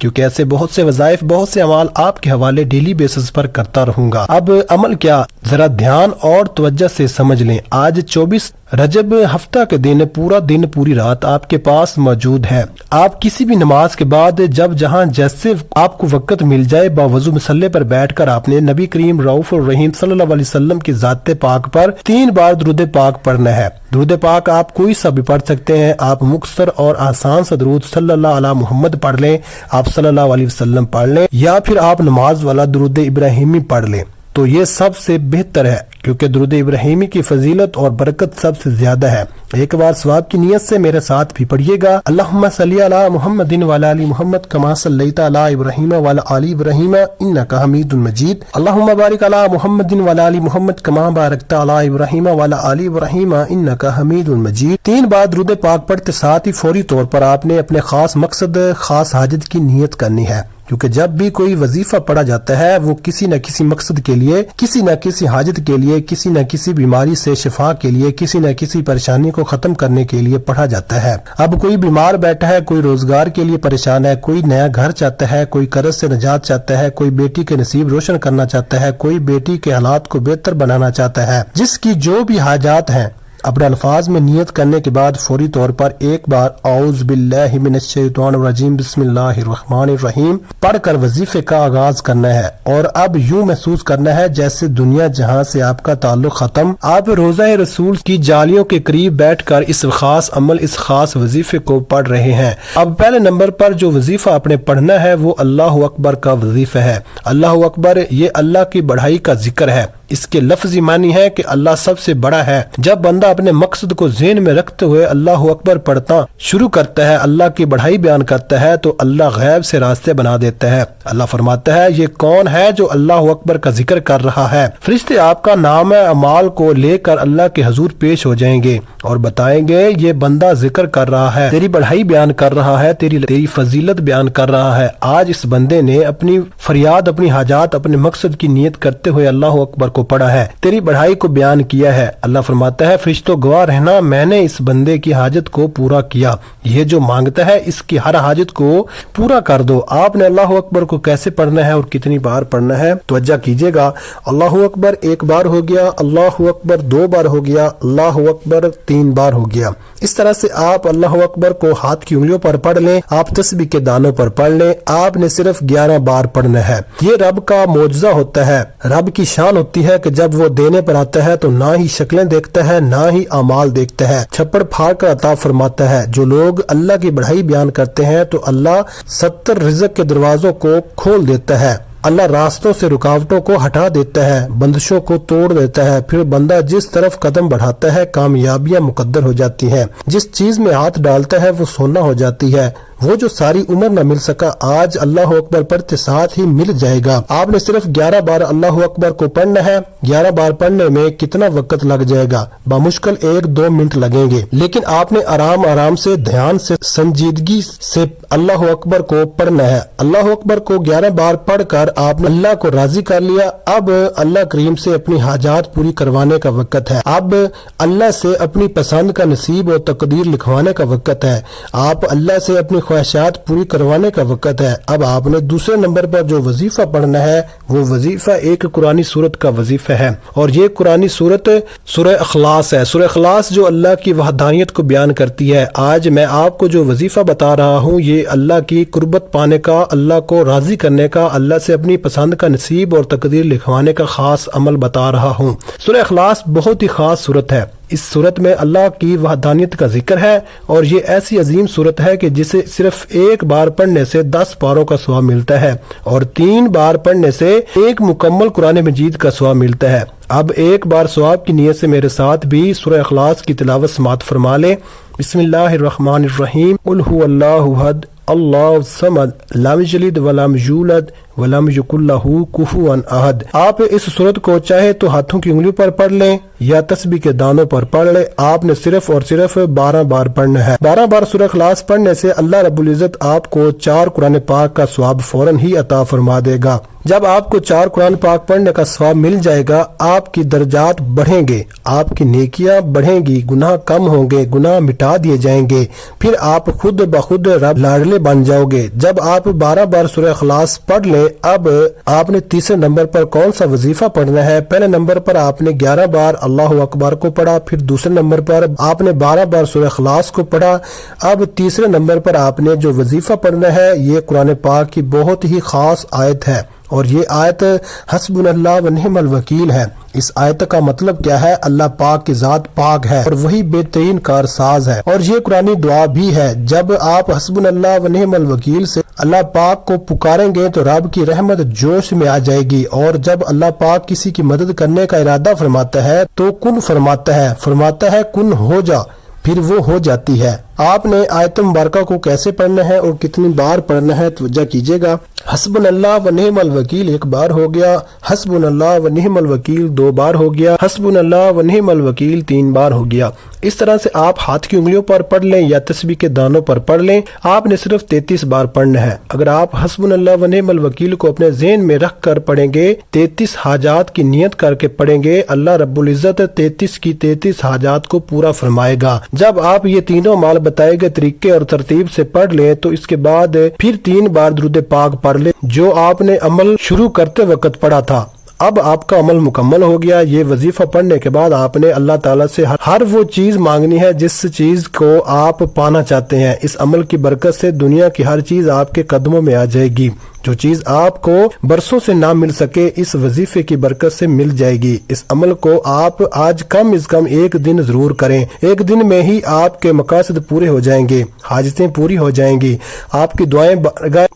کیونکہ ایسے بہت سے وظائف، بہت سے اعمال آپ کے حوالے ڈیلی بیسس پر کرتا رہوں گا۔ اب عمل کیا، ذرا دھیان اور توجہ سے سمجھ لیں۔ آج 24 رجب ہفتہ کے دن پورا دن پوری رات آپ کے پاس موجود ہے۔ آپ کسی بھی نماز کے بعد جب جہاں جیسے آپ کو وقت مل جائے باوضو مصلی پر بیٹھ کر آپ نے نبی کریم رؤوف الرحیم صلی اللہ علیہ وسلم کی ذات پاک پر 3 بار درود پاک پڑھنا ہے۔ درود پاک آپ کوئی سا بھی پڑھ سکتے ہیں، آپ مختصر اور آسان سا درود صلی اللہ علی محمد پڑھ لیں، آپ صلی اللہ علیہ وسلم پڑھ لیں، یا پھر آپ نماز والا درود ابراہیمی پڑھ لیں تو یہ سب سے بہتر ہے، کیونکہ درود ابراہیمی کی فضیلت اور برکت سب سے زیادہ ہے۔ ایک بار ثواب کی نیت سے میرے ساتھ بھی پڑھیے گا۔ اللہم صلی علی محمد وعلی آل محمد کما صلیت علی ابراہیم وعلی آل ابراہیم انک حمید مجید۔ اللہم بارک علی محمد وعلی آل محمد کما بارکت علی ابراہیم وعلی آل ابراہیم انک حمید مجید۔ 3 بار درود پاک پڑھتے ساتھ ہی فوری طور پر آپ نے اپنے خاص مقصد، خاص حاجت کی نیت کرنی ہے، کیونکہ جب بھی کوئی وظیفہ پڑھا جاتا ہے وہ کسی نہ کسی مقصد کے لیے، کسی نہ کسی حاجت کے لیے، کسی نہ کسی بیماری سے شفا کے لیے، کسی نہ کسی پریشانی کو ختم کرنے کے لیے پڑھا جاتا ہے۔ اب کوئی بیمار بیٹھا ہے، کوئی روزگار کے لیے پریشان ہے، کوئی نیا گھر چاہتا ہے، کوئی قرض سے نجات چاہتا ہے، کوئی بیٹی کے نصیب روشن کرنا چاہتا ہے، کوئی بیٹی کے حالات کو بہتر بنانا چاہتا ہے، جس کی جو بھی حاجات ہیں اپنے الفاظ میں نیت کرنے کے بعد فوری طور پر ایک بار اعوذ باللہ من الشیطان الرجیم بسم اللہ الرحمن الرحیم پڑھ کر وظیفے کا آغاز کرنا ہے، اور اب یوں محسوس کرنا ہے جیسے دنیا جہاں سے آپ کا تعلق ختم۔ آپ روضہ رسول کی جالیوں کے قریب بیٹھ کر اس خاص عمل، اس خاص وظیفے کو پڑھ رہے ہیں۔ اب پہلے نمبر پر جو وظیفہ آپ نے پڑھنا ہے وہ اللہ اکبر کا وظیفہ ہے۔ اللہ اکبر یہ اللہ کی بڑائی کا ذکر ہے۔ اس کے لفظی معنی ہے کہ اللہ سب سے بڑا ہے۔ جب بندہ اپنے مقصد کو ذہن میں رکھتے ہوئے اللہ اکبر پڑھتا شروع کرتا ہے، اللہ کی بڑائی بیان کرتا ہے، تو اللہ غیب سے راستے بنا دیتا ہے۔ اللہ فرماتا ہے یہ کون ہے جو اللہ اکبر کا ذکر کر رہا ہے؟ فرشتے آپ کا نام اعمال کو لے کر اللہ کے حضور پیش ہو جائیں گے اور بتائیں گے یہ بندہ ذکر کر رہا ہے، تیری بڑائی بیان کر رہا ہے، تیری فضیلت بیان کر رہا ہے۔ آج اس بندے نے اپنی فریاد، اپنی حاجات، اپنے مقصد کی نیت کرتے ہوئے اللہ اکبر کو پڑھا ہے، تیری بڑائی کو بیان کیا ہے۔ اللہ فرماتا ہے فرشتوں گواہ رہنا، میں نے اس بندے کی حاجت کو پورا کیا، یہ جو مانگتا ہے اس کی ہر حاجت کو پورا کر دو۔ آپ نے اللہ اکبر کو کیسے پڑھنا ہے اور کتنی بار پڑھنا ہے توجہ کیجیے گا۔ اللہ اکبر 1 بار ہو گیا، اللہ اکبر 2 بار ہو گیا، اللہ اکبر 3 بار ہو گیا۔ اس طرح سے آپ اللہ اکبر کو ہاتھ کی انگلیوں پر پڑھ لیں، آپ تسبیح کے دانوں پر پڑھ لیں۔ آپ نے صرف 11 بار پڑھنا ہے۔ یہ رب کا معجزہ ہوتا ہے، رب کی شان ہوتی ہے کہ جب وہ دینے پر آتا ہے تو نہ ہی شکلیں دیکھتا ہے نہ ہی اعمال دیکھتا ہے، چھپڑ پھاڑ کر عطا فرماتا ہے۔ جو لوگ اللہ کی بڑائی بیان کرتے ہیں تو اللہ 70 رزق کے دروازوں کو کھول دیتا ہے، اللہ راستوں سے رکاوٹوں کو ہٹا دیتا ہے، بندشوں کو توڑ دیتا ہے، پھر بندہ جس طرف قدم بڑھاتا ہے کامیابیاں مقدر ہو جاتی ہیں، جس چیز میں ہاتھ ڈالتا ہے وہ سونا ہو جاتی ہے، وہ جو ساری عمر نہ مل سکا آج اللہ اکبر پڑھتے ساتھ ہی مل جائے گا۔ آپ نے صرف 11 بار اللہ اکبر کو پڑھنا ہے۔ 11 بار پڑھنے میں کتنا وقت لگ جائے گا؟ بمشکل 1-2 منٹ لگیں گے، لیکن آپ نے آرام آرام سے، دھیان سے، سنجیدگی سے اللہ اکبر کو پڑھنا ہے۔ اللہ اکبر کو 11 بار پڑھ کر آپ نے اللہ کو راضی کر لیا۔ اب اللہ کریم سے اپنی حاجات پوری کروانے کا وقت ہے۔ اب اللہ سے اپنی پسند کا نصیب و تقدیر لکھوانے کا وقت ہے۔ آپ اللہ سے اپنی خواہشات پوری کروانے کا وقت ہے۔ اب آپ نے دوسرے نمبر پر جو وظیفہ پڑھنا ہے وہ وظیفہ ایک قرآنی سورت کا وظیفہ ہے، اور یہ قرآنی سورت سورہ اخلاص ہے۔ سورہ اخلاص جو اللہ کی وحدانیت کو بیان کرتی ہے۔ آج میں آپ کو جو وظیفہ بتا رہا ہوں یہ اللہ کی قربت پانے کا، اللہ کو راضی کرنے کا، اللہ سے اپنی پسند کا نصیب اور تقدیر لکھوانے کا خاص عمل بتا رہا ہوں۔ سورہ اخلاص بہت ہی خاص سورت ہے۔ اس صورت میں اللہ کی وحدانیت کا ذکر ہے، اور یہ ایسی عظیم صورت ہے کہ جسے صرف 1 بار پڑھنے سے 10 پاروں کا ثواب ملتا ہے، اور 3 بار پڑھنے سے 1 مکمل قرآن مجید کا ثواب ملتا ہے۔ اب 1 بار ثواب کی نیت سے میرے ساتھ بھی سورہ اخلاص کی تلاوت سماعت فرما لیں۔ بسم اللہ الرحمن الرحیم۔ قل هو اللہ احد اللہ الصمد لم یلد ولم یولد ولم یکن لہ کفوا احد۔ آپ اس صورت کو چاہے تو ہاتھوں کی انگلیوں پر پڑھ لیں یا تسبیح کے دانوں پر پڑھ لیں۔ آپ نے صرف اور صرف 12 بار پڑھنا ہے۔ 12 بار سورہ اخلاص پڑھنے سے اللہ رب العزت آپ کو 4 قرآن پاک کا ثواب فوراً ہی عطا فرما دے گا۔ جب آپ کو 4 قرآن پاک پڑھنے کا ثواب مل جائے گا آپ کی درجات بڑھیں گے، آپ کی نیکیاں بڑھیں گی، گناہ کم ہوں گے، گناہ مٹا مٹا دیے جائیں گے، پھر آپ خود بخود رب لاڈلے بن جاؤ گے۔ جب آپ 12 بار سورہ اخلاص پڑھ لیں، اب آپ نے تیسرے نمبر پر کون سا وظیفہ پڑھنا ہے؟ پہلے نمبر پر آپ نے 11 بار اللہ اکبر کو پڑھا، پھر دوسرے نمبر پر آپ نے 12 بار سورہ اخلاص کو پڑھا۔ اب تیسرے نمبر پر آپ نے جو وظیفہ پڑھنا ہے، یہ قرآن پاک کی بہت ہی خاص آیت ہے، اور یہ آیت حسبنا اللہ و نعم الوکیل ہے۔ اس آیت کا مطلب کیا ہے؟ اللہ پاک کی ذات پاک ہے اور وہی بہترین کارساز ہے، اور یہ قرآنی دعا بھی ہے۔ جب آپ حسبنا اللہ و نعم الوکیل سے اللہ پاک کو پکاریں گے تو رب کی رحمت جوش میں آ جائے گی، اور جب اللہ پاک کسی کی مدد کرنے کا ارادہ فرماتا ہے تو کن فرماتا ہے کن ہو جا، پھر وہ ہو جاتی ہے۔ آپ نے آیت مبارکہ کو کیسے پڑھنا ہے اور کتنی بار پڑھنا ہے توجہ کیجیے گا۔ حسبنا اللہ و نعم الوکیل 1 بار ہو گیا، حسبنا اللہ و نعم الوکیل 2 بار ہو گیا، حسبنا اللہ و نعم الوکیل 3 بار ہو گیا۔ اس طرح سے آپ ہاتھ کی انگلیوں پر پڑھ لیں یا تسبیح کے دانوں پر پڑھ لیں، آپ نے صرف 33 بار پڑھنا ہے۔ اگر آپ حسبنا اللہ و نعم الوکیل کو اپنے ذہن میں رکھ کر پڑھیں گے، 33 حاجات کی نیت کر کے پڑھیں گے، اللہ رب العزت 33 کی 33 حاجات کو پورا فرمائے گا۔ جب آپ یہ تینوں مال بتائے گئے طریقے اور ترتیب سے پڑھ لیں تو اس کے بعد پھر 3 بار درود پاک پڑھ لیں جو آپ نے عمل شروع کرتے وقت پڑھا تھا۔ اب آپ کا عمل مکمل ہو گیا۔ یہ وظیفہ پڑھنے کے بعد آپ نے اللہ تعالیٰ سے ہر وہ چیز مانگنی ہے جس چیز کو آپ پانا چاہتے ہیں۔ اس عمل کی برکت سے دنیا کی ہر چیز آپ کے قدموں میں آ جائے گی۔ جو چیز آپ کو برسوں سے نہ مل سکے، اس وظیفے کی برکت سے مل جائے گی۔ اس عمل کو آپ آج کم از کم 1 دن ضرور کریں۔ 1 دن میں ہی آپ کے مقاصد پورے ہو جائیں گے، حاجتیں پوری ہو جائیں گی، آپ کی دعائیں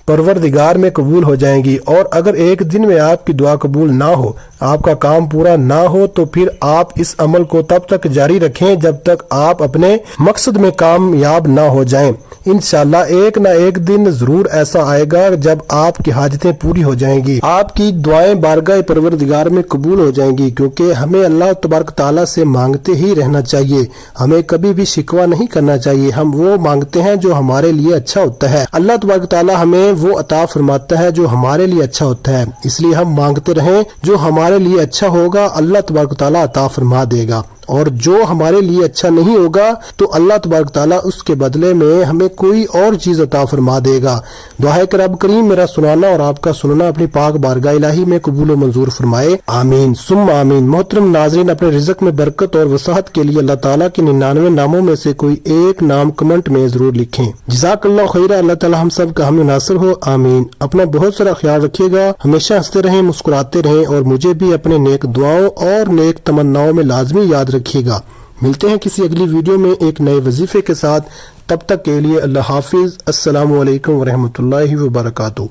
پروردگار میں قبول ہو جائیں گی۔ اور اگر 1 دن میں آپ کی دعا قبول نہ ہو، آپ کا کام پورا نہ ہو، تو پھر آپ اس عمل کو تب تک جاری رکھیں جب تک آپ اپنے مقصد میں کامیاب نہ ہو جائیں۔ انشاءاللہ ایک نہ ایک دن ضرور ایسا آئے گا جب آپ کی حاجتیں پوری ہو جائیں گی، آپ کی دعائیں بارگاہ پروردگار میں قبول ہو جائیں گی، کیونکہ ہمیں اللہ تبارک تعالیٰ سے مانگتے ہی رہنا چاہیے۔ ہمیں کبھی بھی شکوہ نہیں کرنا چاہیے۔ ہم وہ مانگتے ہیں جو ہمارے لیے اچھا ہوتا ہے، اللہ تبارک تعالیٰ ہمیں وہ عطا فرماتا ہے جو ہمارے لیے اچھا ہوتا ہے۔ اس لیے ہم مانگتے رہیں، جو ہمارے لیے اچھا ہوگا اللہ تبارک تعالیٰ عطا فرما دے گا، اور جو ہمارے لیے اچھا نہیں ہوگا تو اللہ تبارک تعالیٰ اس کے بدلے میں ہمیں کوئی اور چیز عطا فرما دے گا۔ دعا ہے کہ رب کریم میرا سنانا اور آپ کا سننا اپنی پاک بارگاہ الہی میں قبول و منظور فرمائے، آمین ثم آمین۔ محترم ناظرین، اپنے رزق میں برکت اور وسعت کے لیے اللہ تعالیٰ کے 99 ناموں میں سے کوئی ایک نام کمنٹ میں ضرور لکھیں۔ جزاک اللہ خیرہ۔ اللہ تعالیٰ ہم سب کا ہم ناصر ہو، آمین۔ اپنا بہت سارا خیال رکھیے گا، ہمیشہ ہنستے رہیں، مسکراتے رہیں، اور مجھے بھی اپنے نیک دعاؤں اور نیک تمناؤں میں لازمی یاد رکھیے گا۔ ملتے ہیں کسی اگلی ویڈیو میں ایک نئے وظیفے کے ساتھ، تب تک کے لیے اللہ حافظ۔ السلام علیکم ورحمۃ اللہ وبرکاتہ۔